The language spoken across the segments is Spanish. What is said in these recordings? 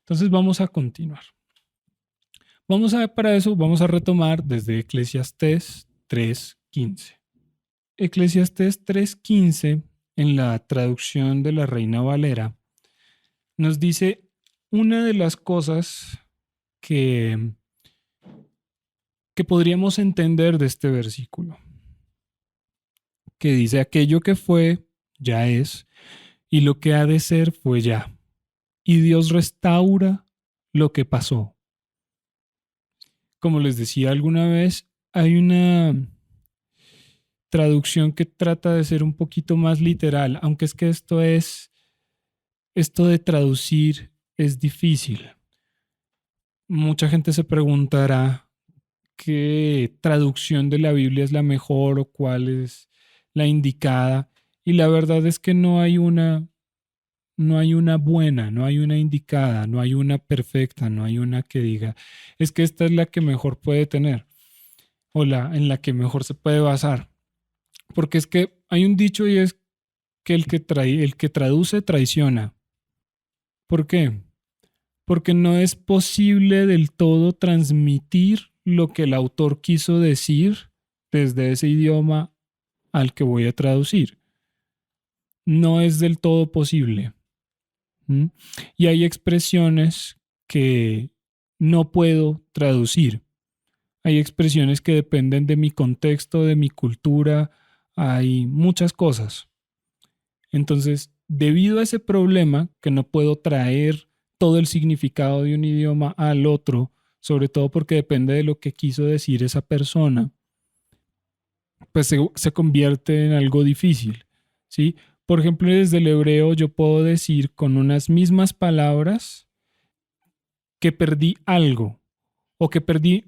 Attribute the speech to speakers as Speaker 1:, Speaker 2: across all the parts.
Speaker 1: Entonces vamos a continuar. Para eso vamos a retomar desde Eclesiastés 3:15. Eclesiastés 3:15, en la traducción de la Reina Valera, nos dice una de las cosas que, que podríamos entender de este versículo, que dice: aquello que fue, ya es, y lo que ha de ser, fue ya. Y Dios restaura lo que pasó. Como les decía alguna vez, hay una traducción que trata de ser un poquito más literal, aunque es que esto de traducir es difícil. Mucha gente se preguntará qué traducción de la Biblia es la mejor o cuál es la indicada. Y la verdad es que no hay una buena, no hay una indicada, no hay una perfecta, no hay una que diga, es que esta es la que mejor puede tener o en la que mejor se puede basar. Porque es que hay un dicho y es que el que traduce traiciona. ¿Por qué? Porque no es posible del todo transmitir lo que el autor quiso decir desde ese idioma al que voy a traducir. No es del todo posible. ¿Mm? Y hay expresiones que no puedo traducir. Hay expresiones que dependen de mi contexto, de mi cultura, hay muchas cosas. Entonces, debido a ese problema, que no puedo traer todo el significado de un idioma al otro, sobre todo porque depende de lo que quiso decir esa persona, pues se convierte en algo difícil, ¿sí? Por ejemplo, desde el hebreo yo puedo decir con unas mismas palabras que perdí algo o que perdí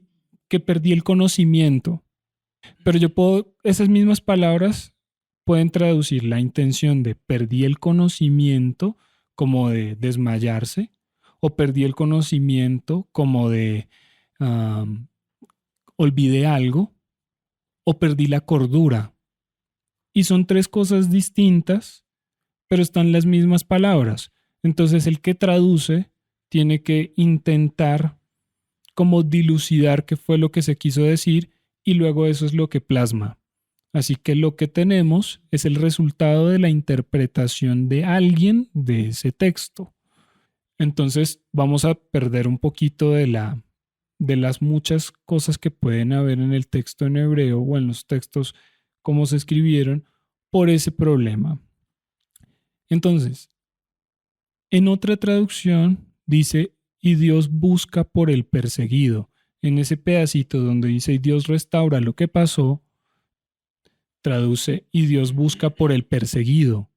Speaker 1: el conocimiento, pero esas mismas palabras pueden traducir la intención de perdí el conocimiento como de desmayarse, o perdí el conocimiento como de um, olvidé algo, o perdí la cordura. Y son tres cosas distintas, pero están las mismas palabras. Entonces el que traduce tiene que intentar como dilucidar qué fue lo que se quiso decir y luego eso es lo que plasma. Así que lo que tenemos es el resultado de la interpretación de alguien de ese texto. Entonces vamos a perder un poquito de las muchas cosas que pueden haber en el texto en hebreo o en los textos como se escribieron por ese problema. Entonces, en otra traducción dice, y Dios busca por el perseguido. En ese pedacito donde dice, y Dios restaura lo que pasó, traduce, y Dios busca por el perseguido,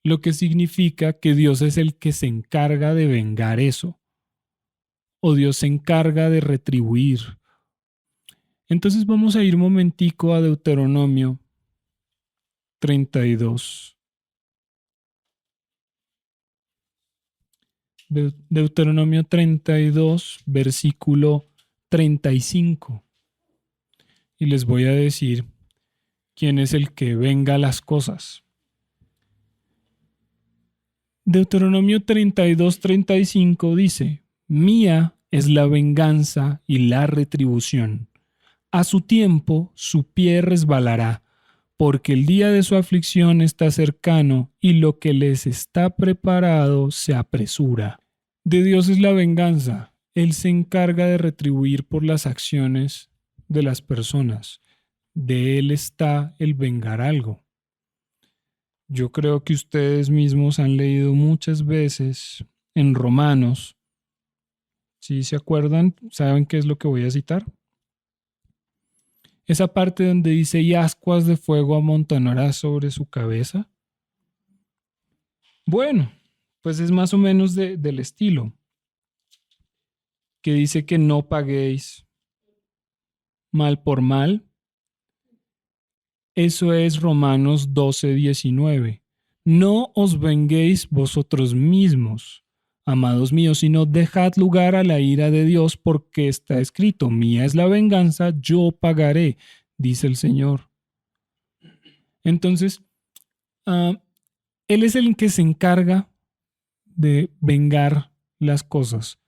Speaker 1: lo que significa que Dios es el que se encarga de vengar eso, o Dios se encarga de retribuir. Entonces vamos a ir un momentico a Deuteronomio 32. Deuteronomio 32, versículo 35. Y les voy a decir quién es el que venga las cosas. Deuteronomio 32, 35 dice, mía es la venganza y la retribución. A su tiempo su pie resbalará, porque el día de su aflicción está cercano y lo que les está preparado se apresura. De Dios es la venganza. Él se encarga de retribuir por las acciones de las personas. De Él está el vengar algo. Yo creo que ustedes mismos han leído muchas veces en Romanos. ¿Sí se acuerdan? ¿Saben qué es lo que voy a citar? Esa parte donde dice, y ascuas de fuego amontonará sobre su cabeza. Bueno, pues es más o menos del estilo, que dice que no paguéis mal por mal. Eso es Romanos 12:19. No os venguéis vosotros mismos, amados míos, sino dejad lugar a la ira de Dios, porque está escrito, mía es la venganza, yo pagaré, dice el Señor. Entonces, Él es el que se encarga de vengar las cosas,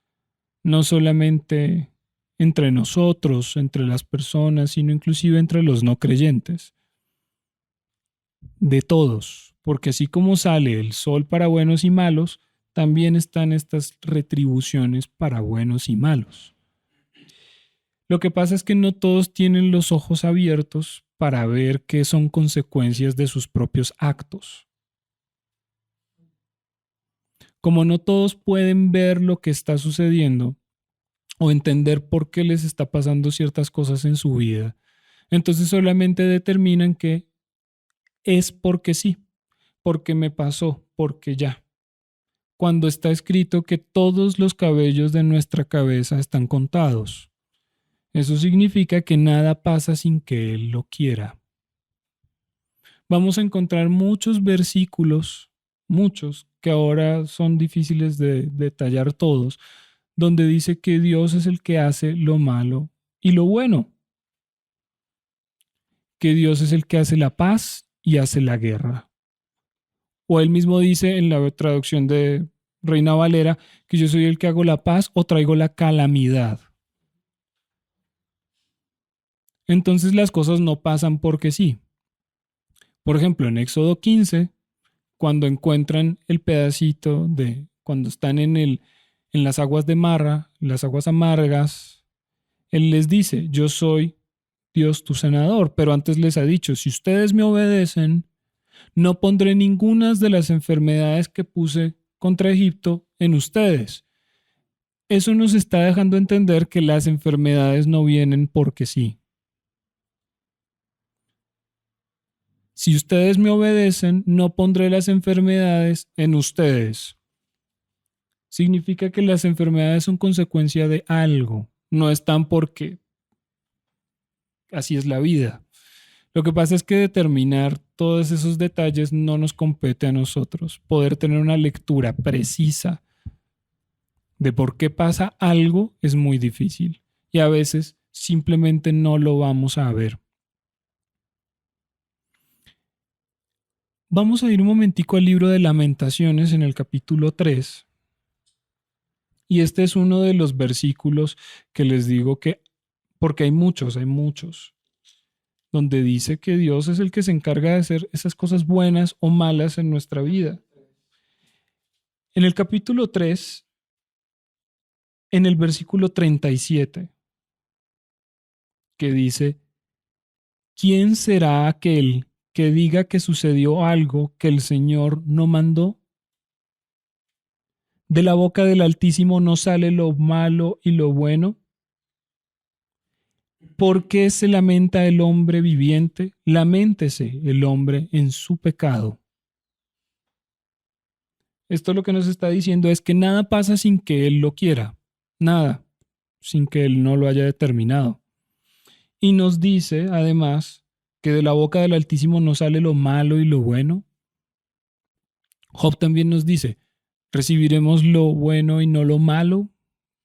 Speaker 1: no solamente entre nosotros, entre las personas, sino inclusive entre los no creyentes, de todos, porque así como sale el sol para buenos y malos, también están estas retribuciones para buenos y malos. Lo que pasa es que no todos tienen los ojos abiertos para ver qué son consecuencias de sus propios actos. Como no todos pueden ver lo que está sucediendo o entender por qué les está pasando ciertas cosas en su vida, entonces solamente determinan que es porque sí, porque me pasó, porque ya. Cuando está escrito que todos los cabellos de nuestra cabeza están contados. Eso significa que nada pasa sin que Él lo quiera. Vamos a encontrar muchos versículos, muchos, que ahora son difíciles de detallar todos, donde dice que Dios es el que hace lo malo y lo bueno, que Dios es el que hace la paz y hace la guerra. O él mismo dice en la traducción de Reina Valera que yo soy el que hago la paz o traigo la calamidad. Entonces las cosas no pasan porque sí. Por ejemplo, en Éxodo 15, cuando encuentran el pedacito de cuando están en las aguas de Marra, las aguas amargas, él les dice, yo soy Dios tu sanador, pero antes les ha dicho, si ustedes me obedecen, no pondré ninguna de las enfermedades que puse contra Egipto en ustedes. Eso nos está dejando entender que las enfermedades no vienen porque sí. Si ustedes me obedecen, no pondré las enfermedades en ustedes. Significa que las enfermedades son consecuencia de algo, no están porque así es la vida. Lo que pasa es que determinar todos esos detalles no nos compete a nosotros. Poder tener una lectura precisa de por qué pasa algo es muy difícil y a veces simplemente no lo vamos a ver. Vamos a ir un momentico al libro de Lamentaciones en el capítulo 3 y este es uno de los versículos que les digo que, porque hay muchos, donde dice que Dios es el que se encarga de hacer esas cosas buenas o malas en nuestra vida. En el capítulo 3, en el versículo 37, que dice, ¿quién será aquel que diga que sucedió algo que el Señor no mandó? ¿De la boca del Altísimo no sale lo malo y lo bueno? ¿Por qué se lamenta el hombre viviente? Laméntese el hombre en su pecado. Esto lo que nos está diciendo es que nada pasa sin que Él lo quiera. Nada, sin que Él no lo haya determinado. Y nos dice, además, que de la boca del Altísimo no sale lo malo y lo bueno. Job también nos dice, ¿recibiremos lo bueno y no lo malo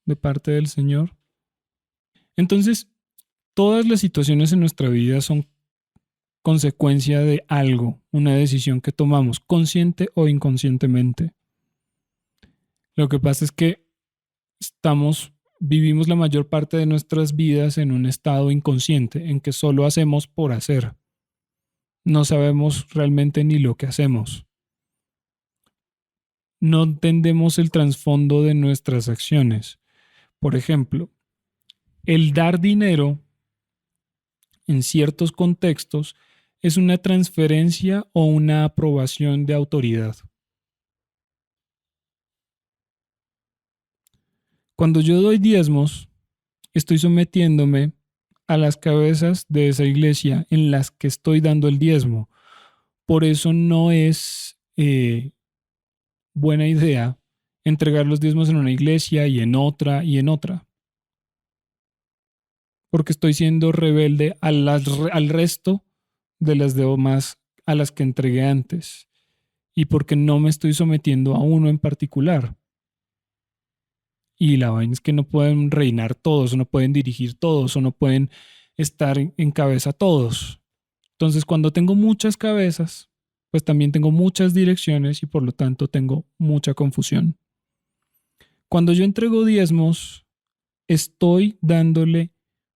Speaker 1: de parte del Señor? Entonces, todas las situaciones en nuestra vida son consecuencia de algo, una decisión que tomamos, consciente o inconscientemente. Lo que pasa es que vivimos la mayor parte de nuestras vidas en un estado inconsciente, en que solo hacemos por hacer. No sabemos realmente ni lo que hacemos. No entendemos el trasfondo de nuestras acciones. Por ejemplo, el dar dinero en ciertos contextos es una transferencia o una aprobación de autoridad. Cuando yo doy diezmos, estoy sometiéndome a las cabezas de esa iglesia en las que estoy dando el diezmo. Por eso no es buena idea entregar los diezmos en una iglesia y en otra y en otra. Porque estoy siendo rebelde al resto de las demás a las que entregué antes. Y porque no me estoy sometiendo a uno en particular. Y la vaina es que no pueden reinar todos, o no pueden dirigir todos, o no pueden estar en cabeza todos. Entonces, cuando tengo muchas cabezas, pues también tengo muchas direcciones y por lo tanto tengo mucha confusión. Cuando yo entrego diezmos, estoy dándole,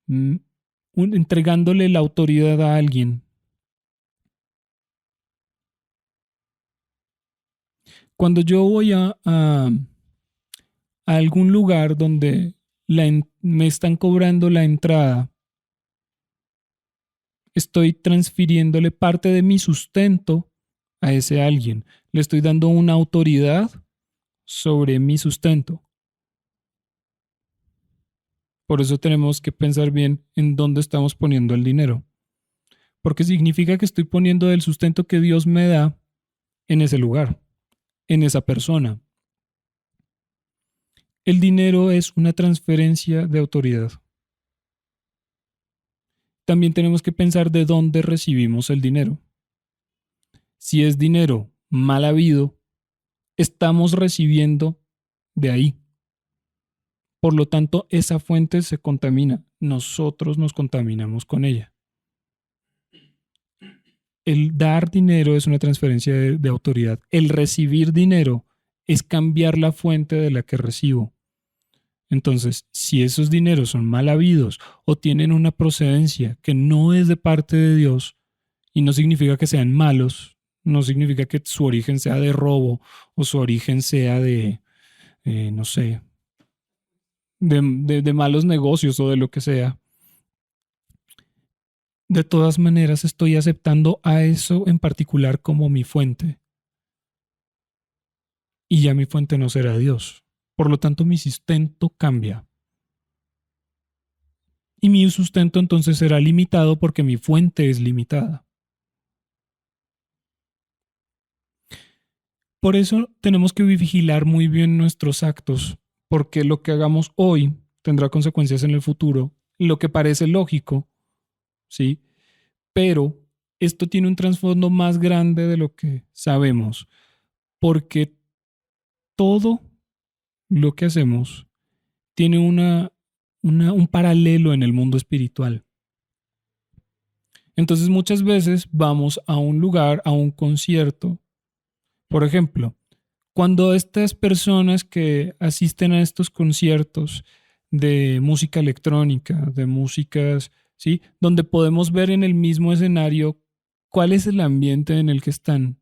Speaker 1: mm, entregándole la autoridad a alguien. Cuando yo voy a algún lugar donde me están cobrando la entrada, estoy transfiriéndole parte de mi sustento a ese alguien. Le estoy dando una autoridad sobre mi sustento. Por eso tenemos que pensar bien en dónde estamos poniendo el dinero. Porque significa que estoy poniendo el sustento que Dios me da en ese lugar, en esa persona. El dinero es una transferencia de autoridad. También tenemos que pensar de dónde recibimos el dinero. Si es dinero mal habido, estamos recibiendo de ahí. Por lo tanto, esa fuente se contamina. Nosotros nos contaminamos con ella. El dar dinero es una transferencia de autoridad. El recibir dinero es cambiar la fuente de la que recibo. Entonces, si esos dineros son mal habidos o tienen una procedencia que no es de parte de Dios, y no significa que sean malos, no significa que su origen sea de robo o su origen sea de, no sé, de malos negocios o de lo que sea. De todas maneras, estoy aceptando a eso en particular como mi fuente. Y ya mi fuente no será Dios. Por lo tanto, mi sustento cambia. Y mi sustento entonces será limitado porque mi fuente es limitada. Por eso tenemos que vigilar muy bien nuestros actos, porque lo que hagamos hoy tendrá consecuencias en el futuro, lo que parece lógico, ¿sí? Pero esto tiene un trasfondo más grande de lo que sabemos, porque todo lo que hacemos tiene un paralelo en el mundo espiritual. Entonces muchas veces vamos a un lugar, a un concierto. Por ejemplo, cuando estas personas que asisten a estos conciertos de música electrónica, de músicas, ¿sí? Donde podemos ver en el mismo escenario cuál es el ambiente en el que están,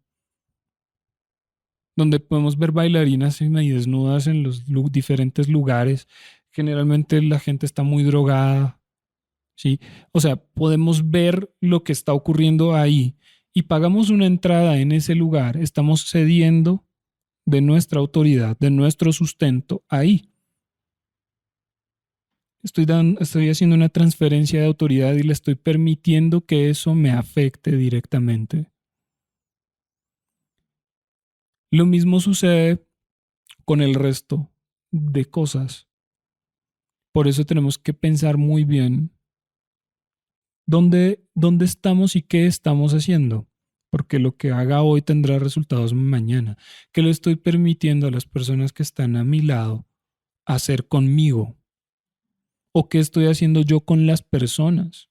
Speaker 1: donde podemos ver bailarinas semidesnudas en los diferentes lugares. Generalmente la gente está muy drogada, ¿sí? O sea, podemos ver lo que está ocurriendo ahí y pagamos una entrada en ese lugar, estamos cediendo de nuestra autoridad, de nuestro sustento ahí. Estoy haciendo una transferencia de autoridad y le estoy permitiendo que eso me afecte directamente. Lo mismo sucede con el resto de cosas. Por eso tenemos que pensar muy bien dónde estamos y qué estamos haciendo. Porque lo que haga hoy tendrá resultados mañana. ¿Qué le estoy permitiendo a las personas que están a mi lado hacer conmigo? ¿O qué estoy haciendo yo con las personas?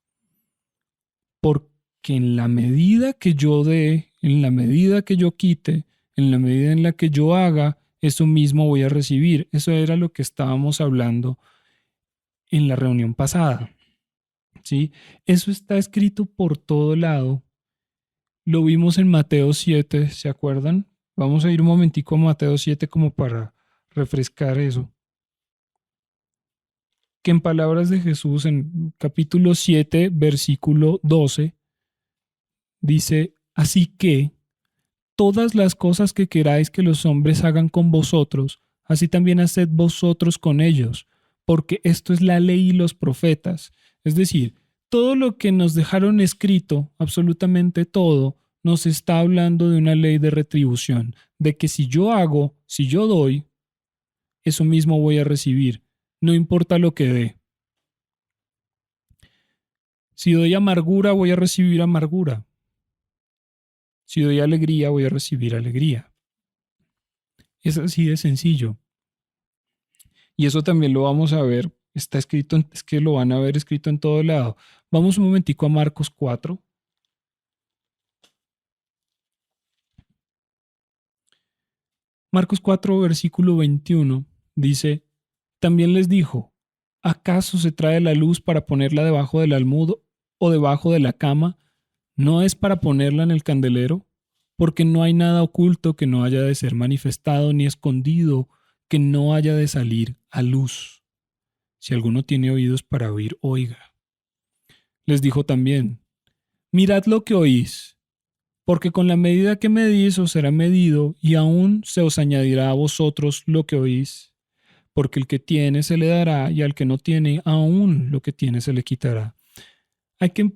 Speaker 1: Porque en la medida que yo dé, en la medida que yo quite, en la medida en la que yo haga, eso mismo voy a recibir. Eso era lo que estábamos hablando en la reunión pasada. ¿Sí? Eso está escrito por todo lado. Lo vimos en Mateo 7, ¿se acuerdan? Vamos a ir un momentico a Mateo 7 como para refrescar eso. Que en palabras de Jesús, en capítulo 7, versículo 12, dice, así que todas las cosas que queráis que los hombres hagan con vosotros, así también haced vosotros con ellos, porque esto es la ley y los profetas. Es decir, todo lo que nos dejaron escrito, absolutamente todo, nos está hablando de una ley de retribución, de que si yo hago, si yo doy, eso mismo voy a recibir, no importa lo que dé. Si doy amargura, voy a recibir amargura. Si doy alegría, voy a recibir alegría. Es así de sencillo. Y eso también lo vamos a ver, está escrito, es que lo van a ver escrito en todo lado. Vamos un momentico a Marcos 4. Marcos 4, versículo 21. dice, también les dijo, ¿acaso se trae la luz para ponerla debajo del almud o debajo de la cama? ¿No es para ponerla en el candelero? Porque no hay nada oculto que no haya de ser manifestado, ni escondido que no haya de salir a luz. Si alguno tiene oídos para oír, oiga. Les dijo también, mirad lo que oís, porque con la medida que medís os será medido, y aún se os añadirá a vosotros lo que oís. Porque el que tiene se le dará, y al que no tiene, aún lo que tiene se le quitará. Hay que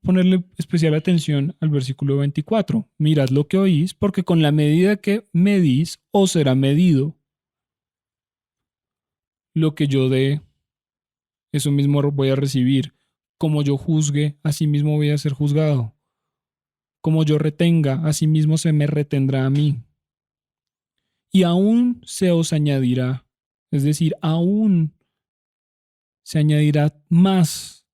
Speaker 1: ponerle especial atención al versículo 24. Mirad lo que oís, porque con la medida que medís os será medido. Lo que yo dé, eso mismo voy a recibir. Como yo juzgue, así mismo voy a ser juzgado. Como yo retenga, así mismo se me retendrá a mí. Y aún se os añadirá, es decir, aún se añadirá más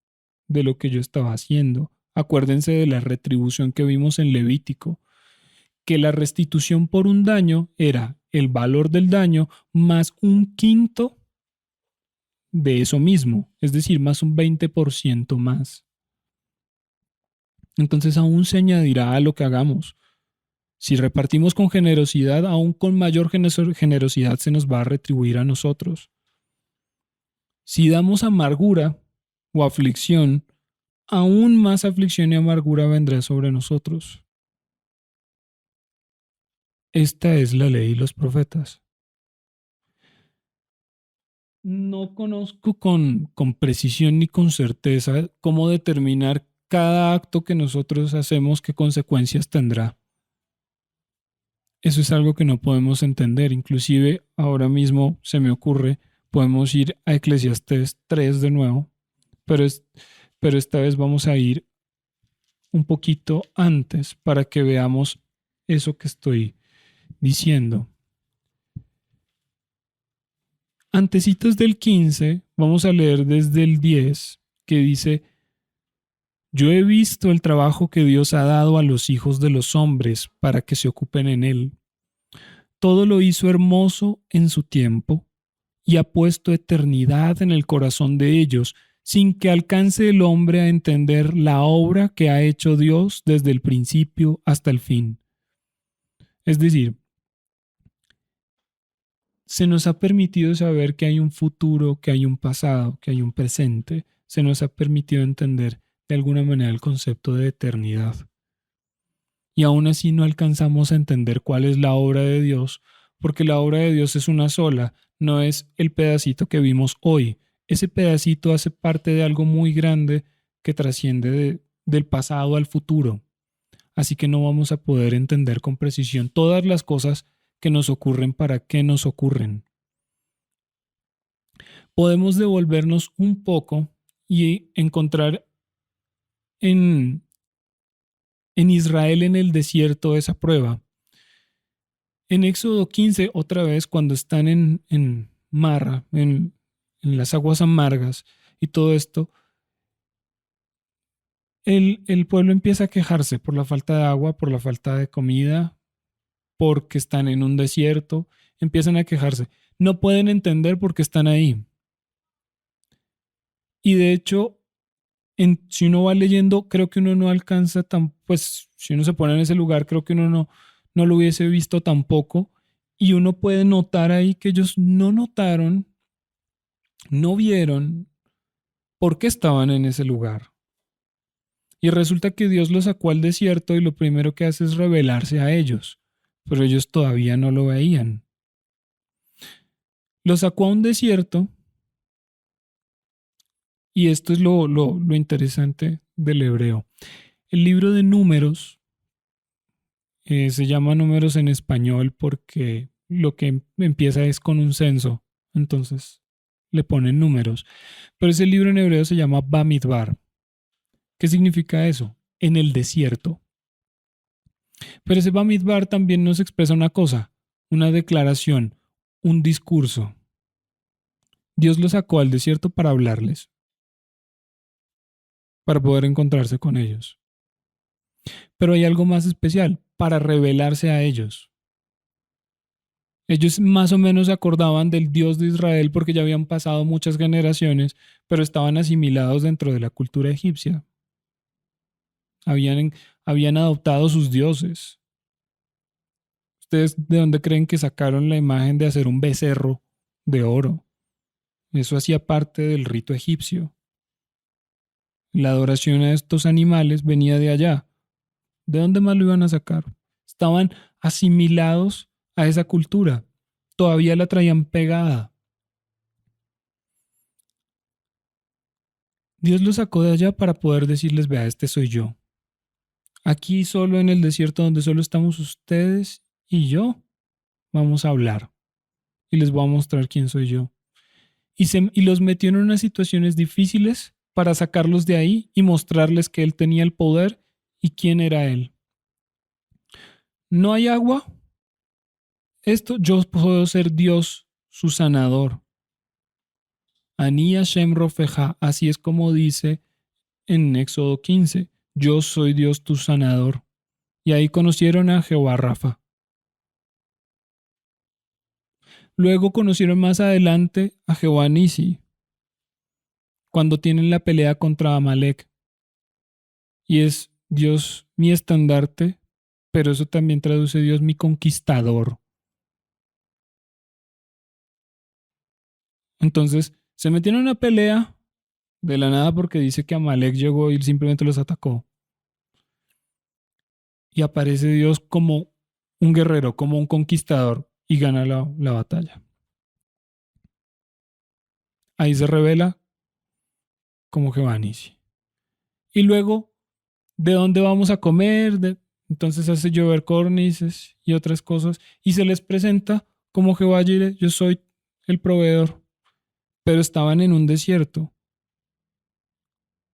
Speaker 1: de lo que yo estaba haciendo. Acuérdense de la retribución que vimos en Levítico, que la restitución por un daño era el valor del daño más un quinto de eso mismo, es decir, más un 20% más. Entonces aún se añadirá a lo que hagamos. Si repartimos con generosidad, aún con mayor generosidad se nos va a retribuir a nosotros. Si damos amargura o aflicción, aún más aflicción y amargura vendrá sobre nosotros. Esta es la ley y los profetas. No conozco con precisión ni con certeza cómo determinar cada acto que nosotros hacemos, qué consecuencias tendrá. Eso es algo que no podemos entender. Inclusive ahora mismo se me ocurre, podemos ir a Eclesiastés 3 de nuevo, pero, pero esta vez vamos a ir un poquito antes para que veamos eso que estoy diciendo. Antecitos del 15, vamos a leer desde el 10, que dice, yo he visto el trabajo que Dios ha dado a los hijos de los hombres para que se ocupen en él. Todo lo hizo hermoso en su tiempo y ha puesto eternidad en el corazón de ellos, sin que alcance el hombre a entender la obra que ha hecho Dios desde el principio hasta el fin. Es decir, se nos ha permitido saber que hay un futuro, que hay un pasado, que hay un presente. Se nos ha permitido entender de alguna manera el concepto de eternidad. Y aún así no alcanzamos a entender cuál es la obra de Dios, porque la obra de Dios es una sola, no es el pedacito que vimos hoy. Ese pedacito hace parte de algo muy grande que trasciende del pasado al futuro. Así que no vamos a poder entender con precisión todas las cosas que nos ocurren, para qué nos ocurren. Podemos devolvernos un poco y encontrar en Israel en el desierto esa prueba. En Éxodo 15, otra vez, cuando están en Marra, en las aguas amargas y todo esto, el pueblo empieza a quejarse por la falta de agua, por la falta de comida, porque están en un desierto, empiezan a quejarse. No pueden entender por qué están ahí. Y de hecho, si uno va leyendo, creo que uno no alcanza tan, pues si uno se pone en ese lugar, creo que uno no lo hubiese visto tampoco. Y uno puede notar ahí que ellos no notaron, no vieron por qué estaban en ese lugar. Y resulta que Dios los sacó al desierto y lo primero que hace es revelarse a ellos, pero ellos todavía no lo veían. Los sacó a un desierto y esto es lo interesante del hebreo. El libro de Números se llama Números en español porque lo que empieza es con un censo, entonces le ponen números. Pero ese libro en hebreo se llama Bamidbar. ¿Qué significa eso? En el desierto. Pero ese Bamidbar también nos expresa una cosa, una declaración, un discurso. Dios los sacó al desierto para hablarles, para poder encontrarse con ellos. Pero hay algo más especial, para revelarse a ellos. Ellos más o menos se acordaban del Dios de Israel porque ya habían pasado muchas generaciones, pero estaban asimilados dentro de la cultura egipcia. Habían, habían adoptado sus dioses. ¿Ustedes de dónde creen que sacaron la imagen de hacer un becerro de oro? Eso hacía parte del rito egipcio. La adoración a estos animales venía de allá. ¿De dónde más lo iban a sacar? Estaban asimilados a esa cultura. Todavía la traían pegada. Dios los sacó de allá para poder decirles, vea, este soy yo. Aquí solo en el desierto donde solo estamos ustedes y yo, vamos a hablar y les voy a mostrar quién soy yo. Y los metió en unas situaciones difíciles para sacarlos de ahí y mostrarles que Él tenía el poder y quién era Él. No hay agua. Esto yo puedo ser Dios, su sanador. Ani Hashem Rofeja, así es como dice en Éxodo 15. Yo soy Dios tu sanador. Y ahí conocieron a Jehová Rafa. Luego conocieron más adelante a Jehová Nisi, cuando tienen la pelea contra Amalek. Y es Dios mi estandarte, pero eso también traduce Dios mi conquistador. Entonces, se metieron en una pelea de la nada porque dice que Amalek llegó y simplemente los atacó. Y aparece Dios como un guerrero, como un conquistador y gana la batalla. Ahí se revela como Jehová Nisi. Y luego, ¿de dónde vamos a comer? Entonces hace llover córnices y otras cosas. Y se les presenta como Jehová Jireh, yo soy el proveedor. Pero estaban en un desierto.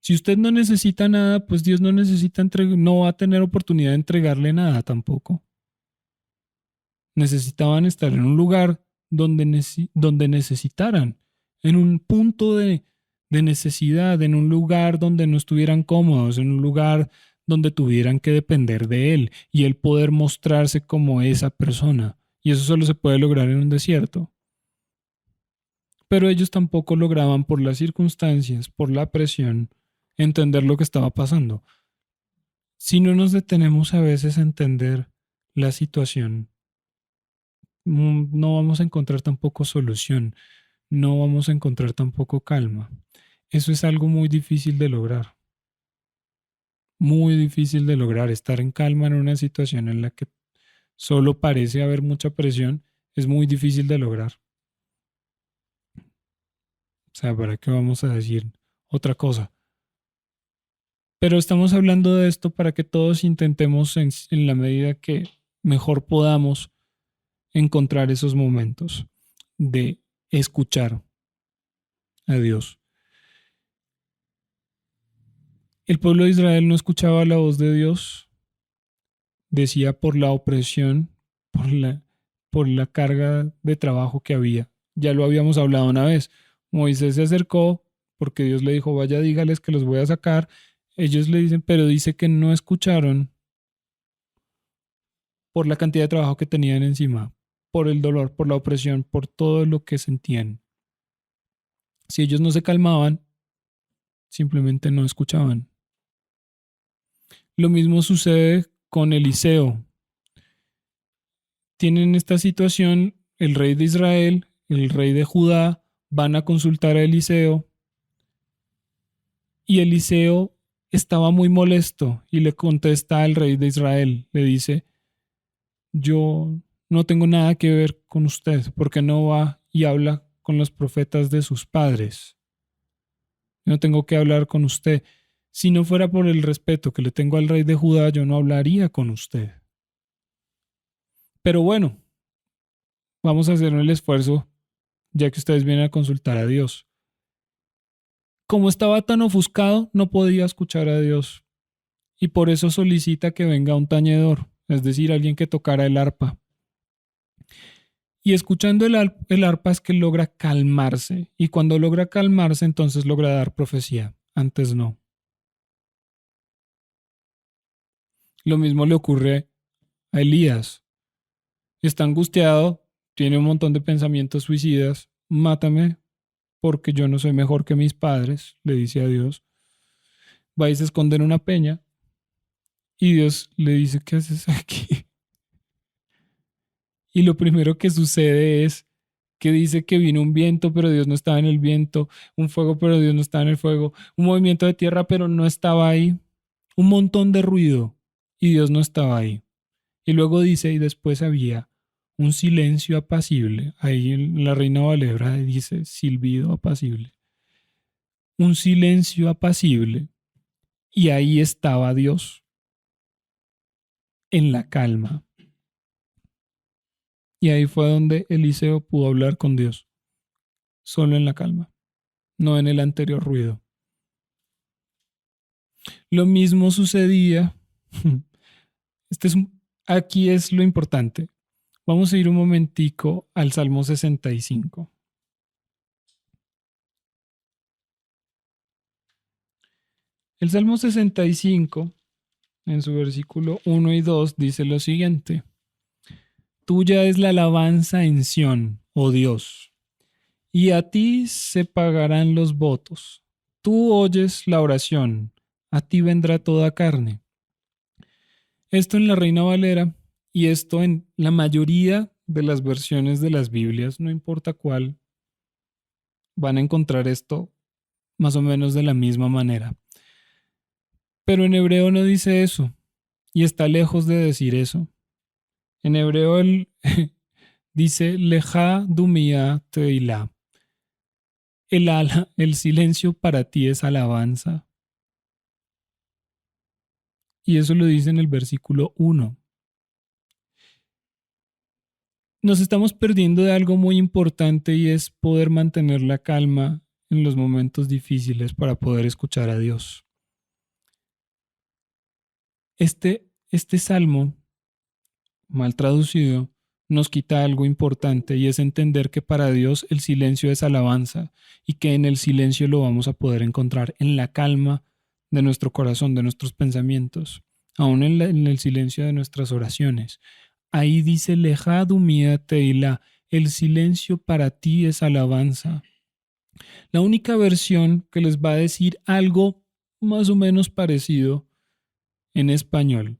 Speaker 1: Si usted no necesita nada, pues Dios no necesita no va a tener oportunidad de entregarle nada tampoco. Necesitaban estar en un lugar donde necesitaran, en un punto de necesidad, en un lugar donde no estuvieran cómodos, en un lugar donde tuvieran que depender de Él y Él poder mostrarse como esa persona. Y eso solo se puede lograr en un desierto. Pero ellos tampoco lograban por las circunstancias, por la presión, entender lo que estaba pasando. Si no nos detenemos a veces a entender la situación, no vamos a encontrar tampoco solución, no vamos a encontrar tampoco calma. Eso es algo muy difícil de lograr, muy difícil de lograr. Estar en calma en una situación en la que solo parece haber mucha presión es muy difícil de lograr. O sea, ¿para qué vamos a decir otra cosa? Pero estamos hablando de esto para que todos intentemos en la medida que mejor podamos encontrar esos momentos de escuchar a Dios. El pueblo de Israel no escuchaba la voz de Dios, decía por la opresión, por la carga de trabajo que había. Ya lo habíamos hablado una vez. Moisés se acercó porque Dios le dijo, vaya, dígales que los voy a sacar. Ellos le dicen, pero dice que no escucharon por la cantidad de trabajo que tenían encima, por el dolor, por la opresión, por todo lo que sentían. Si ellos no se calmaban, simplemente no escuchaban. Lo mismo sucede con Eliseo. Tienen esta situación, el rey de Israel, el rey de Judá, van a consultar a Eliseo y Eliseo estaba muy molesto y le contesta al rey de Israel, le dice, yo no tengo nada que ver con usted, porque no va y habla con los profetas de sus padres. No tengo que hablar con usted. Si no fuera por el respeto que le tengo al rey de Judá, yo no hablaría con usted. Pero bueno, vamos a hacer el esfuerzo, ya que ustedes vienen a consultar a Dios. Como estaba tan ofuscado, no podía escuchar a Dios. Y por eso solicita que venga un tañedor, es decir, alguien que tocara el arpa. Y escuchando el arpa es que logra calmarse. Y cuando logra calmarse, entonces logra dar profecía. Antes no. Lo mismo le ocurre a Elías. Está angustiado tiene un montón de pensamientos suicidas, mátame porque yo no soy mejor que mis padres, le dice a Dios. Va y se esconde en una peña y Dios le dice, ¿qué haces aquí? Y lo primero que sucede es que dice que vino un viento, pero Dios no estaba en el viento, un fuego, pero Dios no estaba en el fuego, un movimiento de tierra, pero no estaba ahí, un montón de ruido y Dios no estaba ahí. Y luego dice, y después había un silencio apacible. Ahí en la Reina Valera dice silbido apacible. Un silencio apacible. Y ahí estaba Dios, en la calma. Y ahí fue donde Eliseo pudo hablar con Dios, solo en la calma, no en el anterior ruido. Lo mismo sucedía. Este es, aquí es lo importante. Vamos a ir un momentico al Salmo 65. El Salmo 65, en su versículo 1 y 2, dice lo siguiente. Tuya es la alabanza en Sión, oh Dios, y a ti se pagarán los votos. Tú oyes la oración, a ti vendrá toda carne. Esto en la Reina Valera y esto en la mayoría de las versiones de las Biblias, no importa cuál, van a encontrar esto más o menos de la misma manera. Pero en hebreo no dice eso y está lejos de decir eso. En hebreo él dice leja dumia teila. El silencio para ti es alabanza. Y eso lo dice en el versículo 1. Nos estamos perdiendo de algo muy importante y es poder mantener la calma en los momentos difíciles para poder escuchar a Dios. Este salmo, mal traducido, nos quita algo importante y es entender que para Dios el silencio es alabanza y que en el silencio lo vamos a poder encontrar en la calma de nuestro corazón, de nuestros pensamientos, aún en el silencio de nuestras oraciones. Ahí dice Lejadu mía teila, el silencio para ti es alabanza. La única versión que les va a decir algo más o menos parecido en español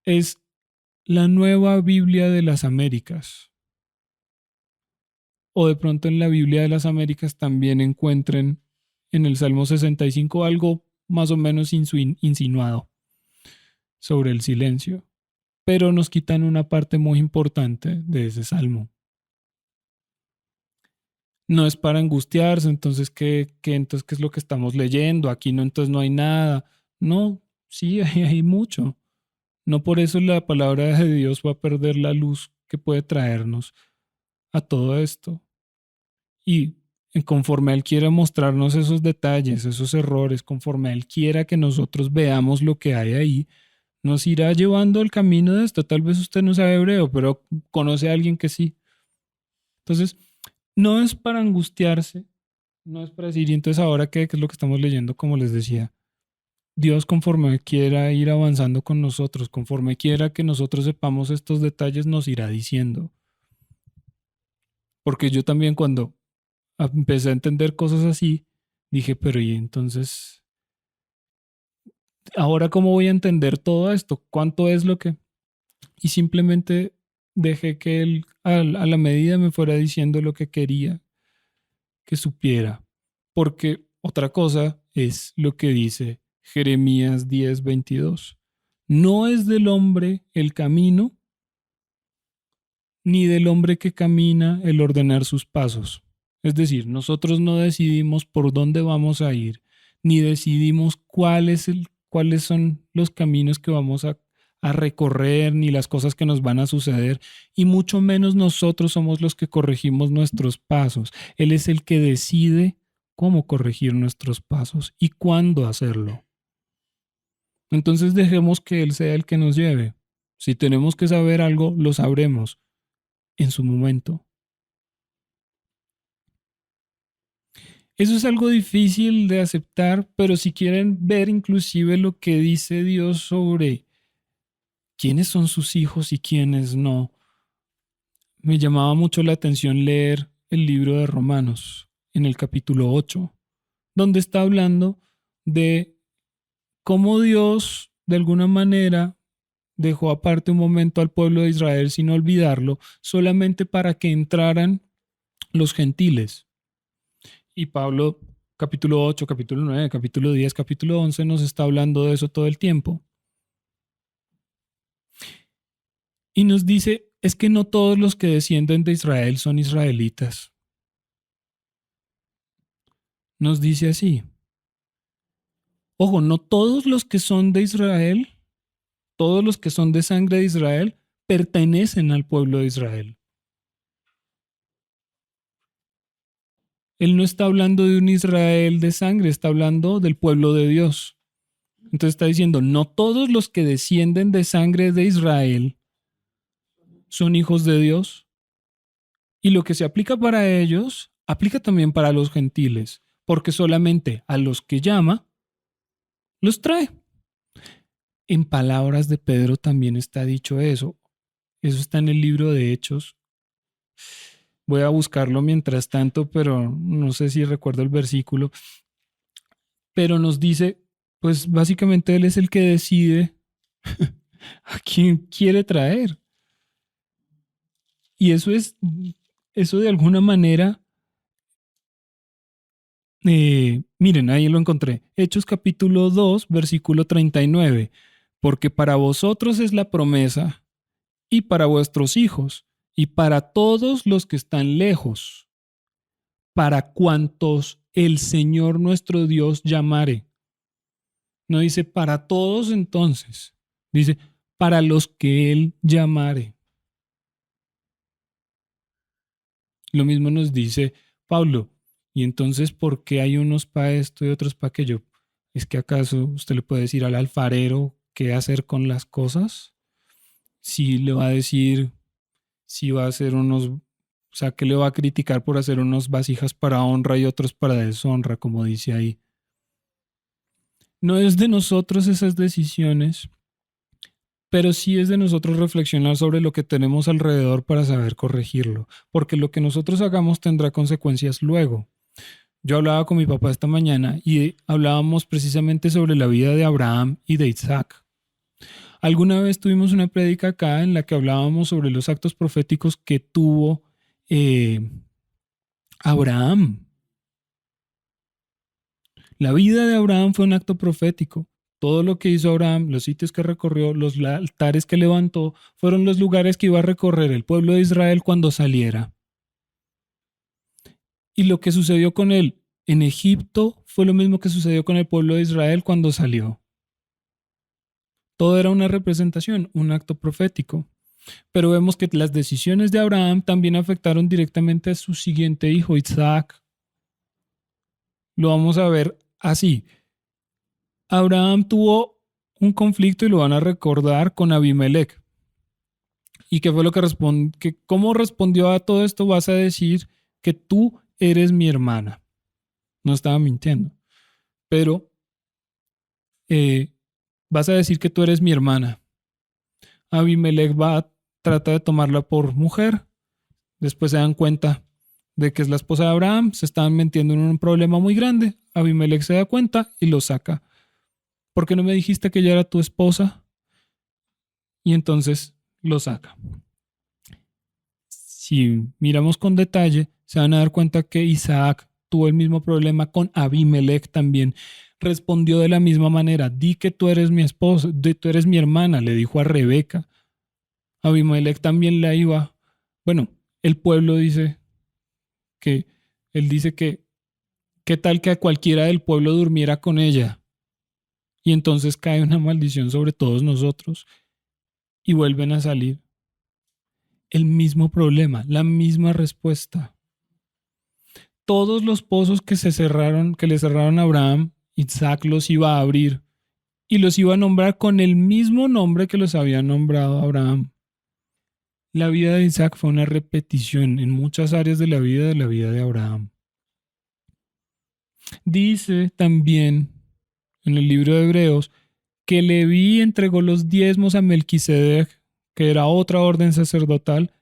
Speaker 1: es la Nueva Biblia de las Américas. O de pronto en la Biblia de las Américas también encuentren en el Salmo 65 algo más o menos insinuado sobre el silencio. Pero nos quitan una parte muy importante de ese salmo. No es para angustiarse, entonces, entonces, ¿qué es lo que estamos leyendo? Aquí no, entonces no hay nada. No, sí, hay mucho. No por eso la palabra de Dios va a perder la luz que puede traernos a todo esto. Y conforme Él quiera mostrarnos esos detalles, esos errores, conforme Él quiera que nosotros veamos lo que hay ahí, nos irá llevando el camino de esto. Tal vez usted no sabe hebreo, pero conoce a alguien que sí. Entonces, no es para angustiarse, no es para decir, y entonces ahora qué es lo que estamos leyendo, como les decía. Dios conforme quiera ir avanzando con nosotros, conforme quiera que nosotros sepamos estos detalles, nos irá diciendo. Porque yo también cuando empecé a entender cosas así, dije, pero ¿y entonces ahora cómo voy a entender todo esto? ¿Cuánto es lo que...? Y simplemente dejé que él a la medida me fuera diciendo lo que quería que supiera. Porque otra cosa es lo que dice Jeremías 10:22. No es del hombre el camino, ni del hombre que camina el ordenar sus pasos. Es decir, nosotros no decidimos por dónde vamos a ir, ni decidimos cuáles son los caminos que vamos a recorrer, ni las cosas que nos van a suceder, y mucho menos nosotros somos los que corregimos nuestros pasos. Él es el que decide cómo corregir nuestros pasos y cuándo hacerlo. Entonces dejemos que Él sea el que nos lleve. Si tenemos que saber algo, lo sabremos en su momento. Eso es algo difícil de aceptar, pero si quieren ver inclusive lo que dice Dios sobre quiénes son sus hijos y quiénes no, me llamaba mucho la atención leer el libro de Romanos en el capítulo 8, donde está hablando de cómo Dios de alguna manera dejó aparte un momento al pueblo de Israel sin olvidarlo, solamente para que entraran los gentiles. Y Pablo, capítulo 8, capítulo 9, capítulo 10, capítulo 11, nos está hablando de eso todo el tiempo. Y nos dice, es que no todos los que descienden de Israel son israelitas. Nos dice así. Ojo, no todos los que son de Israel, todos los que son de sangre de Israel, pertenecen al pueblo de Israel. Él no está hablando de un Israel de sangre, está hablando del pueblo de Dios. Entonces está diciendo, no todos los que descienden de sangre de Israel son hijos de Dios. Y lo que se aplica para ellos, aplica también para los gentiles, porque solamente a los que llama, los trae. En palabras de Pedro también está dicho eso. Eso está en el libro de Hechos. Voy a buscarlo mientras tanto, pero no sé si recuerdo el versículo. Pero nos dice, pues básicamente Él es el que decide a quién quiere traer. Y eso de alguna manera, miren, ahí lo encontré. Hechos capítulo 2, versículo 39. Porque para vosotros es la promesa, y para vuestros hijos, y para todos los que están lejos, para cuantos el Señor nuestro Dios llamare. No dice para todos entonces, dice para los que Él llamare. Lo mismo nos dice Pablo. Y entonces, ¿por qué hay unos para esto y otros para aquello? ¿Es que acaso usted le puede decir al alfarero qué hacer con las cosas? Si le va a decir, si va a hacer unos, o sea, que le va a criticar por hacer unos vasijas para honra y otros para deshonra, como dice ahí. No es de nosotros esas decisiones, pero sí es de nosotros reflexionar sobre lo que tenemos alrededor para saber corregirlo, porque lo que nosotros hagamos tendrá consecuencias luego. Yo hablaba con mi papá esta mañana y hablábamos precisamente sobre la vida de Abraham y de Isaac. Alguna vez tuvimos una prédica acá en la que hablábamos sobre los actos proféticos que tuvo Abraham. La vida de Abraham fue un acto profético. Todo lo que hizo Abraham, los sitios que recorrió, los altares que levantó, fueron los lugares que iba a recorrer el pueblo de Israel cuando saliera. Y lo que sucedió con él en Egipto fue lo mismo que sucedió con el pueblo de Israel cuando salió. Todo era una representación, un acto profético. Pero vemos que las decisiones de Abraham también afectaron directamente a su siguiente hijo, Isaac. Lo vamos a ver así. Abraham tuvo un conflicto y lo van a recordar con Abimelech. ¿Y qué fue lo que respondió? ¿Cómo respondió a todo esto? Vas a decir que tú eres mi hermana. No estaba mintiendo. Pero vas a decir que tú eres mi hermana. Abimelech trata de tomarla por mujer. Después se dan cuenta de que es la esposa de Abraham. Se estaban metiendo en un problema muy grande. Abimelech se da cuenta y lo saca. ¿Por qué no me dijiste que ella era tu esposa? Y entonces lo saca. Si miramos con detalle, se van a dar cuenta que Isaac tuvo el mismo problema con Abimelech también. Respondió de la misma manera, di que tú eres mi esposa, tú eres mi hermana, le dijo a Rebeca. Abimelech también la iba. Bueno, el pueblo dice que, él dice que, ¿qué tal que a cualquiera del pueblo durmiera con ella? Y entonces cae una maldición sobre todos nosotros y vuelven a salir. El mismo problema, la misma respuesta. Todos los pozos que se cerraron, que le cerraron a Abraham, Isaac los iba a abrir y los iba a nombrar con el mismo nombre que los había nombrado Abraham. La vida de Isaac fue una repetición en muchas áreas de la vida de Abraham. Dice también en el libro de Hebreos que Leví entregó los diezmos a Melquisedec, que era otra orden sacerdotal,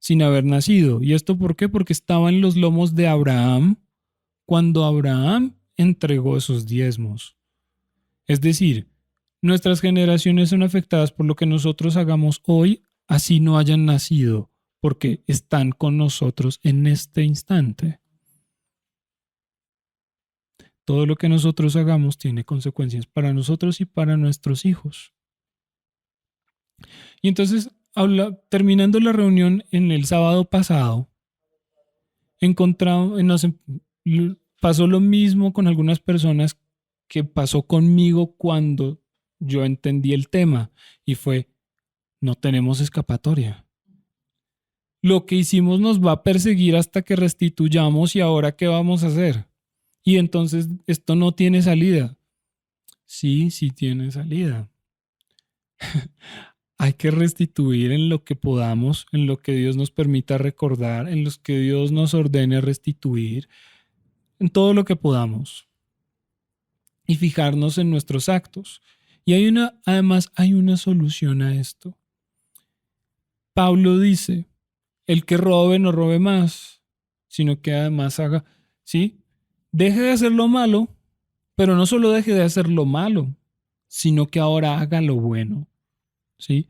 Speaker 1: sin haber nacido. ¿Y esto por qué? Porque estaba en los lomos de Abraham cuando Abraham entregó esos diezmos. Es decir, nuestras generaciones son afectadas por lo que nosotros hagamos hoy, así no hayan nacido, porque están con nosotros en este instante. Todo lo que nosotros hagamos tiene consecuencias para nosotros y para nuestros hijos. Y entonces, terminando la reunión en el sábado pasado, pasó lo mismo con algunas personas que pasó conmigo cuando yo entendí el tema y fue, no tenemos escapatoria. Lo que hicimos nos va a perseguir hasta que restituyamos y ahora ¿qué vamos a hacer? Y entonces esto no tiene salida. Sí, sí tiene salida. Hay que restituir en lo que podamos, en lo que Dios nos permita recordar, en los que Dios nos ordene restituir, en todo lo que podamos. Y fijarnos en nuestros actos. Y además hay una solución a esto. Pablo dice, el que robe no robe más, sino que además haga, ¿sí? Deje de hacer lo malo, pero no solo deje de hacer lo malo, sino que ahora haga lo bueno, ¿sí?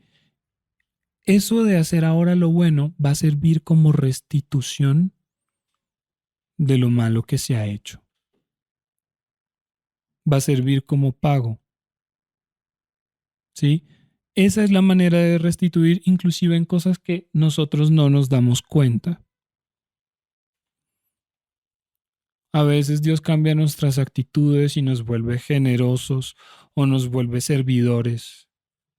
Speaker 1: Eso de hacer ahora lo bueno va a servir como restitución de lo malo que se ha hecho. Va a servir como pago, ¿sí? Esa es la manera de restituir, inclusive en cosas que nosotros no nos damos cuenta. A veces Dios cambia nuestras actitudes y nos vuelve generosos o nos vuelve servidores,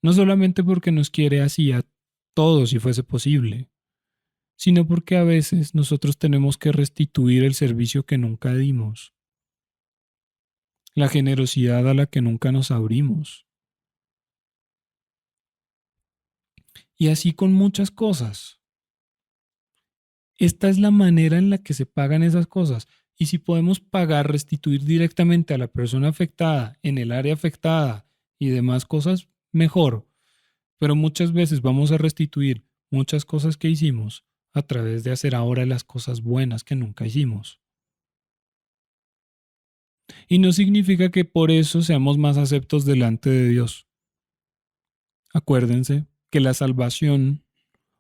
Speaker 1: no solamente porque nos quiere así a todos si fuese posible, sino porque a veces nosotros tenemos que restituir el servicio que nunca dimos, la generosidad a la que nunca nos abrimos. Y así con muchas cosas. Esta es la manera en la que se pagan esas cosas. Y si podemos pagar, restituir directamente a la persona afectada, en el área afectada y demás cosas, mejor. Pero muchas veces vamos a restituir muchas cosas que hicimos a través de hacer ahora las cosas buenas que nunca hicimos. Y no significa que por eso seamos más aceptos delante de Dios. Acuérdense que la salvación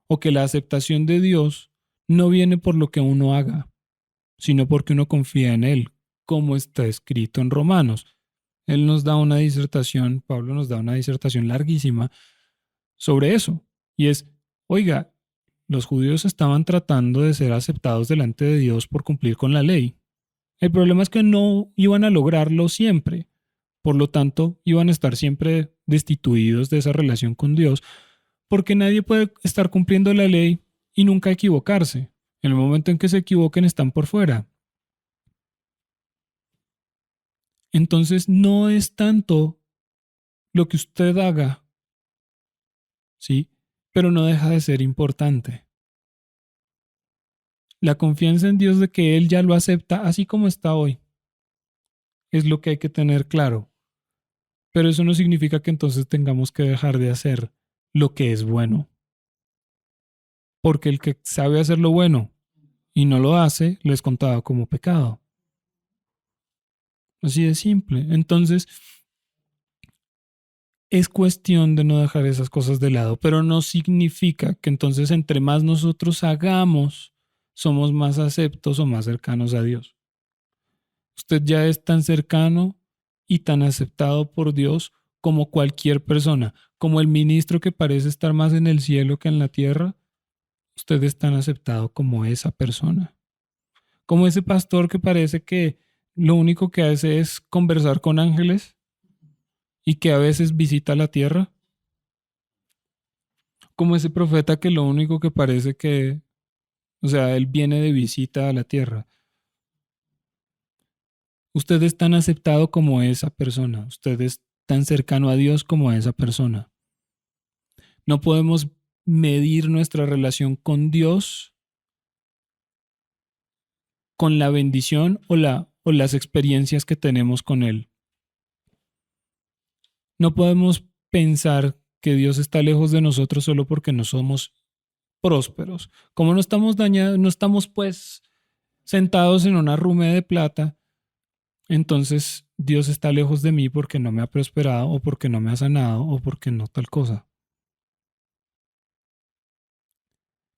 Speaker 1: o que la aceptación de Dios no viene por lo que uno haga, sino porque uno confía en Él, como está escrito en Romanos. Él nos da una disertación, Pablo nos da una disertación larguísima sobre eso. Y es, oiga, los judíos estaban tratando de ser aceptados delante de Dios por cumplir con la ley. El problema es que no iban a lograrlo siempre. Por lo tanto, iban a estar siempre destituidos de esa relación con Dios, porque nadie puede estar cumpliendo la ley y nunca equivocarse. En el momento en que se equivoquen están por fuera. Entonces no es tanto lo que usted haga, ¿sí? Pero no deja de ser importante. La confianza en Dios de que Él ya lo acepta así como está hoy es lo que hay que tener claro. Pero eso no significa que entonces tengamos que dejar de hacer lo que es bueno. Porque el que sabe hacer lo bueno y no lo hace, lo es contado como pecado. Así de simple. Entonces, es cuestión de no dejar esas cosas de lado, pero no significa que entonces entre más nosotros hagamos, somos más aceptos o más cercanos a Dios. Usted ya es tan cercano y tan aceptado por Dios como cualquier persona, como el ministro que parece estar más en el cielo que en la tierra. Usted es tan aceptado como esa persona, como ese pastor que parece que lo único que hace es conversar con ángeles y que a veces visita la tierra, como ese profeta que lo único que parece que, o sea, él viene de visita a la tierra. Usted es tan aceptado como esa persona, usted es tan cercano a Dios como esa persona. No podemos medir nuestra relación con Dios con la bendición o las experiencias que tenemos con Él. No podemos pensar que Dios está lejos de nosotros solo porque no somos prósperos. Como no estamos dañados, no estamos pues sentados en una rume de plata, entonces Dios está lejos de mí porque no me ha prosperado o porque no me ha sanado o porque no tal cosa.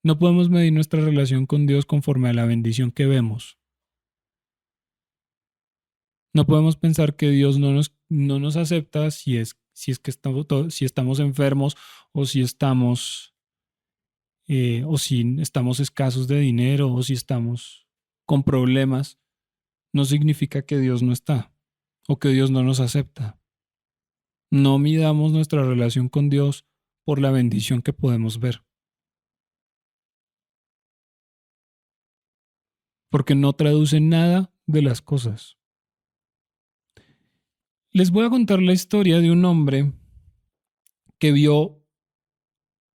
Speaker 1: No podemos medir nuestra relación con Dios conforme a la bendición que vemos. No podemos pensar que Dios no nos acepta si es que si estamos enfermos o si o si estamos escasos de dinero o si estamos con problemas. No significa que Dios no está o que Dios no nos acepta. No midamos nuestra relación con Dios por la bendición que podemos ver, porque no traduce nada de las cosas. Les voy a contar la historia de un hombre que vio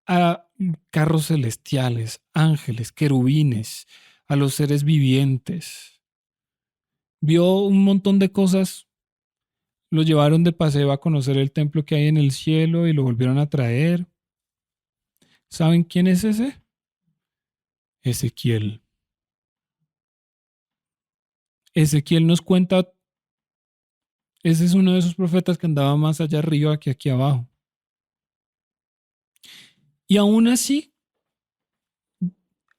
Speaker 1: a carros celestiales, ángeles, querubines, a los seres vivientes. Vio un montón de cosas, lo llevaron de paseo a conocer el templo que hay en el cielo y lo volvieron a traer. ¿Saben quién es ese? Ezequiel. Ezequiel nos cuenta, ese es uno de esos profetas que andaba más allá arriba que aquí abajo. Y aún así,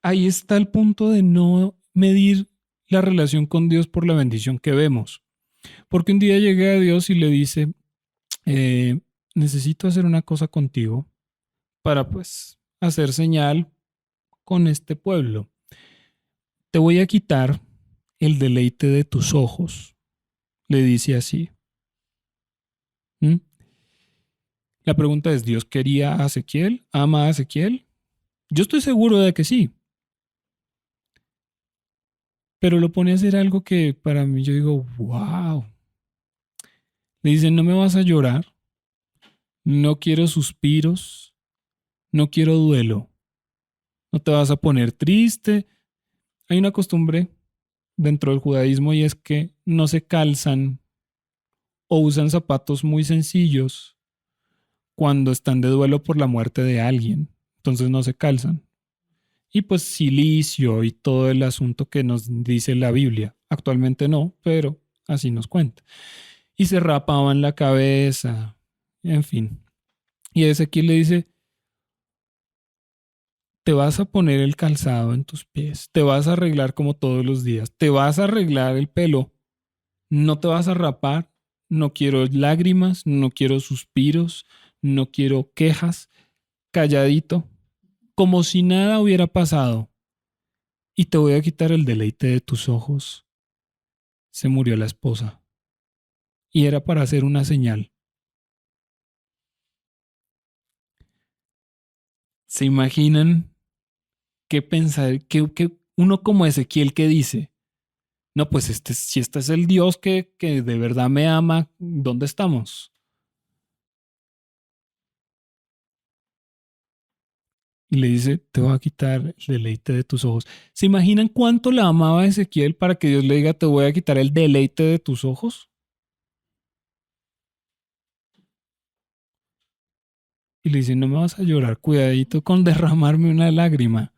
Speaker 1: ahí está el punto de no medir la relación con Dios por la bendición que vemos. Porque un día llegué a Dios y le dice, necesito hacer una cosa contigo para pues hacer señal con este pueblo. Te voy a quitar el deleite de tus ojos, le dice así. ¿Mm? La pregunta es, ¿Dios quería a Ezequiel? ¿Ama a Ezequiel? Yo estoy seguro de que sí, pero lo pone a hacer algo que para mí yo digo, wow. Le dice, no me vas a llorar, no quiero suspiros, no quiero duelo, no te vas a poner triste. Hay una costumbre dentro del judaísmo y es que no se calzan o usan zapatos muy sencillos cuando están de duelo por la muerte de alguien. Entonces no se calzan. Y pues silicio y todo el asunto que nos dice la Biblia. Actualmente no, pero así nos cuenta. Y se rapaban la cabeza, en fin. Y Ezequiel le dice, te vas a poner el calzado en tus pies, te vas a arreglar como todos los días, te vas a arreglar el pelo, no te vas a rapar, no quiero lágrimas, no quiero suspiros, no quiero quejas, calladito, como si nada hubiera pasado, y te voy a quitar el deleite de tus ojos. Se murió la esposa, y era para hacer una señal. ¿Se imaginan qué pensar, qué uno como Ezequiel que dice? No, pues si este es el Dios que de verdad me ama, ¿dónde estamos? Y le dice, te voy a quitar el deleite de tus ojos. ¿Se imaginan cuánto la amaba Ezequiel para que Dios le diga, te voy a quitar el deleite de tus ojos? Y le dice, no me vas a llorar, cuidadito con derramarme una lágrima.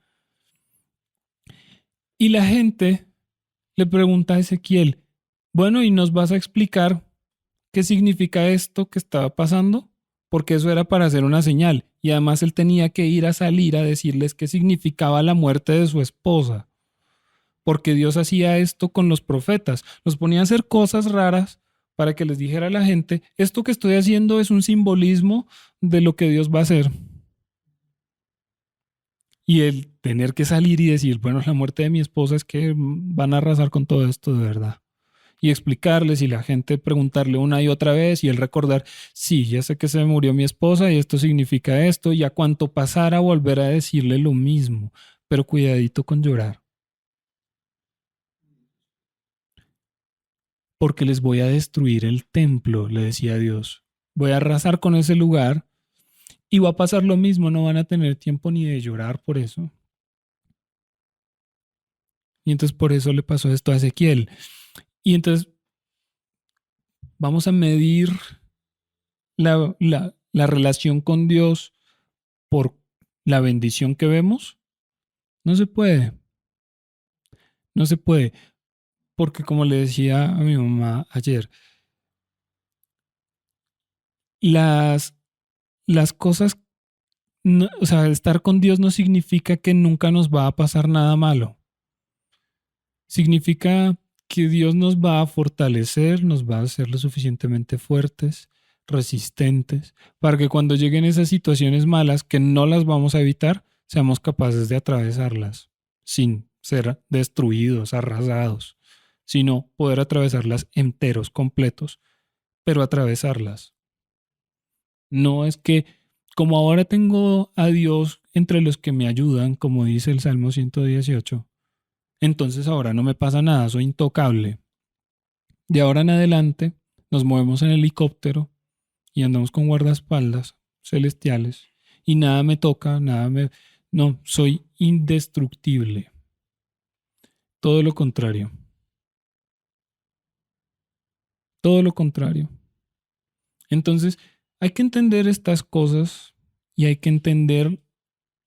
Speaker 1: Y la gente le pregunta a Ezequiel, bueno, ¿y nos vas a explicar qué significa esto que estaba pasando? Porque eso era para hacer una señal. Y además él tenía que ir a salir a decirles qué significaba la muerte de su esposa. Porque Dios hacía esto con los profetas. Los ponía a hacer cosas raras para que les dijera a la gente, esto que estoy haciendo es un simbolismo de lo que Dios va a hacer. Y el tener que salir y decir, bueno, la muerte de mi esposa es que van a arrasar con todo esto de verdad. Y explicarles y la gente preguntarle una y otra vez y él recordar, sí, ya sé que se murió mi esposa y esto significa esto y a cuanto pasara volver a decirle lo mismo, pero cuidadito con llorar, porque les voy a destruir el templo, le decía Dios. Voy a arrasar con ese lugar y va a pasar lo mismo, no van a tener tiempo ni de llorar por eso. Y entonces por eso le pasó esto a Ezequiel. Y entonces vamos a medir la relación con Dios por la bendición que vemos No se puede, no se puede, porque como le decía a mi mamá ayer, las, las cosas, o sea, estar con Dios no significa que nunca nos va a pasar nada malo. Significa que Dios nos va a fortalecer, nos va a hacer lo suficientemente fuertes, resistentes, para que cuando lleguen esas situaciones malas, que no las vamos a evitar, seamos capaces de atravesarlas sin ser destruidos, arrasados, sino poder atravesarlas enteros, completos, pero atravesarlas. No es que, como ahora tengo a Dios entre los que me ayudan, como dice el Salmo 118, entonces ahora no me pasa nada, soy intocable. De ahora en adelante nos movemos en helicóptero y andamos con guardaespaldas celestiales y nada me toca, nada me... No, soy indestructible. Todo lo contrario. Todo lo contrario. Entonces, hay que entender estas cosas y hay que entender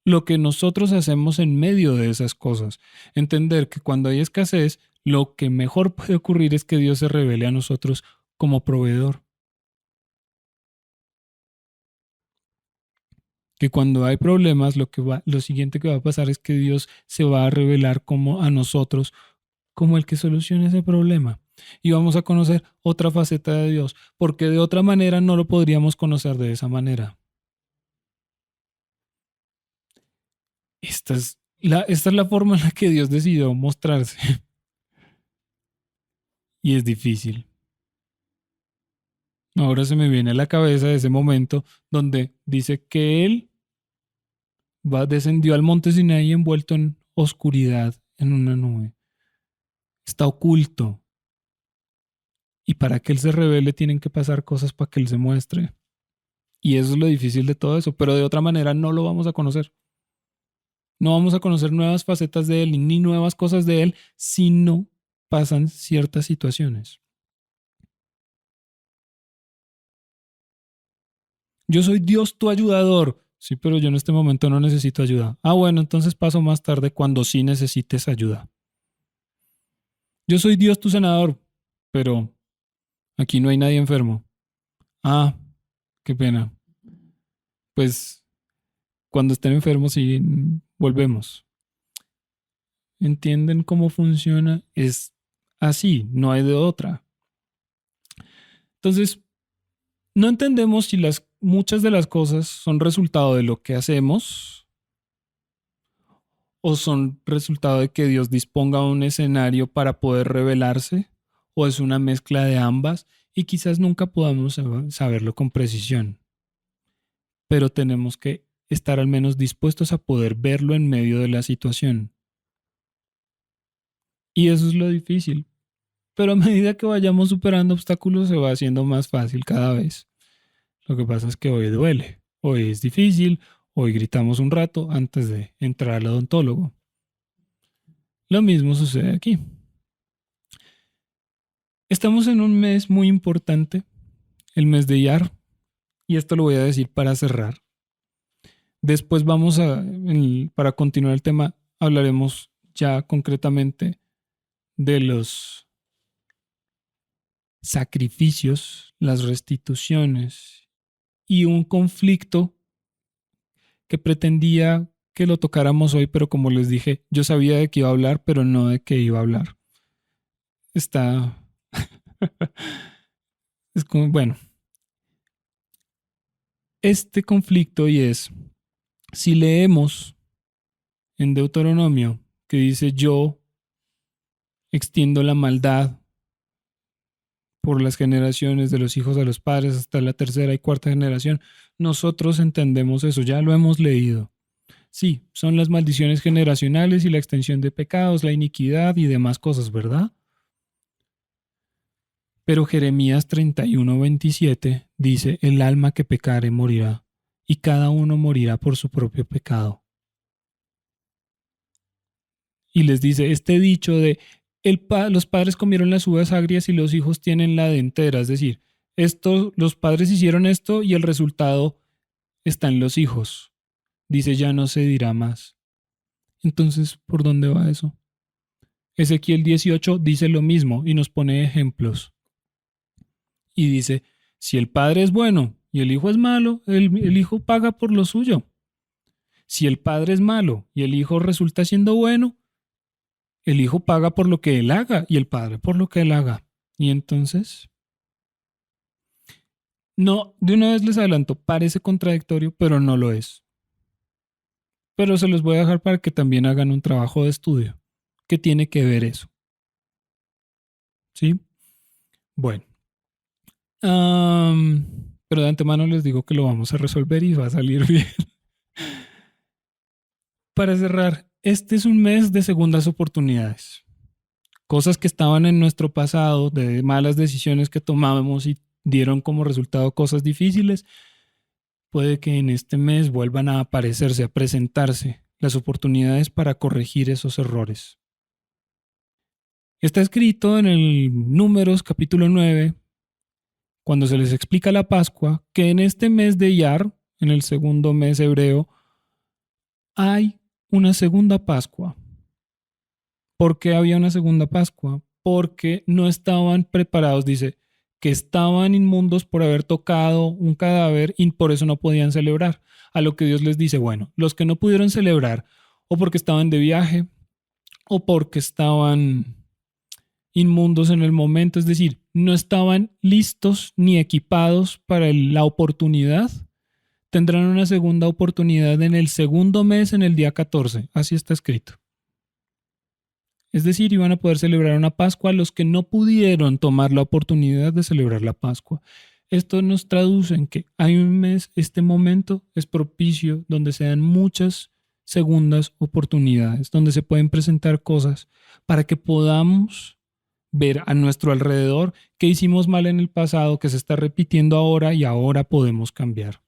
Speaker 1: lo que nosotros hacemos en medio de esas cosas. Entender que cuando hay escasez, lo que mejor puede ocurrir es que Dios se revele a nosotros como proveedor. Que cuando hay problemas, lo siguiente que va a pasar es que Dios se va a revelar como a nosotros, como el que soluciona ese problema. Y vamos a conocer otra faceta de Dios, porque de otra manera no lo podríamos conocer de esa manera. Esta es la forma en la que Dios decidió mostrarse. Y es difícil. Ahora se me viene a la cabeza ese momento donde dice que Él descendió al monte Sinaí envuelto en oscuridad en una nube. Está oculto. Y para que Él se revele tienen que pasar cosas para que Él se muestre. Y eso es lo difícil de todo eso. Pero de otra manera no lo vamos a conocer. No vamos a conocer nuevas facetas de Él ni nuevas cosas de Él si no pasan ciertas situaciones. Yo soy Dios tu ayudador. Sí, pero yo en este momento no necesito ayuda. Ah, bueno, entonces paso más tarde cuando sí necesites ayuda. Yo soy Dios tu sanador, pero aquí no hay nadie enfermo. Ah, qué pena. Pues cuando estén enfermos sí volvemos. ¿Entienden cómo funciona? Es así, no hay de otra. Entonces, no entendemos si muchas de las cosas son resultado de lo que hacemos o son resultado de que Dios disponga un escenario para poder revelarse o es una mezcla de ambas y quizás nunca podamos saberlo con precisión, pero tenemos que estar al menos dispuestos a poder verlo en medio de la situación. Y eso es lo difícil. Pero a medida que vayamos superando obstáculos se va haciendo más fácil cada vez. Lo que pasa es que hoy duele, hoy es difícil, hoy gritamos un rato antes de entrar al odontólogo. Lo mismo sucede aquí. Estamos en un mes muy importante, el mes de Iyar, y esto lo voy a decir para cerrar. Después para continuar el tema, hablaremos ya concretamente de los sacrificios, las restituciones y un conflicto que pretendía que lo tocáramos hoy, pero como les dije, yo sabía de qué iba a hablar, pero no de qué iba a hablar. Está... es como, bueno, este conflicto y es, si leemos en Deuteronomio que dice yo extiendo la maldad por las generaciones de los hijos a los padres hasta la tercera y cuarta generación, nosotros entendemos eso, ya lo hemos leído. Sí, son las maldiciones generacionales y la extensión de pecados, la iniquidad y demás cosas, ¿verdad? Pero Jeremías 31:27 dice, el alma que pecare morirá, y cada uno morirá por su propio pecado. Y les dice, este dicho de, los padres comieron las uvas agrias y los hijos tienen la dentera, es decir, los padres hicieron esto y el resultado está en los hijos. Dice, ya no se dirá más. Entonces, ¿por dónde va eso? Ezequiel 18 dice lo mismo y nos pone ejemplos. Y dice, si el padre es bueno y el hijo es malo, el hijo paga por lo suyo. Si el padre es malo y el hijo resulta siendo bueno, el hijo paga por lo que él haga y el padre por lo que él haga. Y entonces, no, de una vez les adelanto, parece contradictorio, pero no lo es. Pero se los voy a dejar para que también hagan un trabajo de estudio. ¿Qué tiene que ver eso? ¿Sí? Bueno. Pero de antemano les digo que lo vamos a resolver y va a salir bien. Para cerrar, este es un mes de segundas oportunidades. Cosas que estaban en nuestro pasado, de malas decisiones que tomábamos y dieron como resultado cosas difíciles, puede que en este mes vuelvan a aparecerse, a presentarse las oportunidades para corregir esos errores. Está escrito en el Números capítulo 9, cuando se les explica la Pascua, que en este mes de Iyar, en el segundo mes hebreo, hay una segunda Pascua. ¿Por qué había una segunda Pascua? Porque no estaban preparados, dice, que estaban inmundos por haber tocado un cadáver y por eso no podían celebrar. A lo que Dios les dice, bueno, los que no pudieron celebrar o porque estaban de viaje o porque estaban inmundos en el momento, es decir, no estaban listos ni equipados para la oportunidad, tendrán una segunda oportunidad en el segundo mes, en el día 14. Así está escrito. Es decir, iban a poder celebrar una Pascua los que no pudieron tomar la oportunidad de celebrar la Pascua. Esto nos traduce en que hay un mes, este momento es propicio donde se dan muchas segundas oportunidades, donde se pueden presentar cosas para que podamos ver a nuestro alrededor qué hicimos mal en el pasado, que se está repitiendo ahora y ahora podemos cambiar.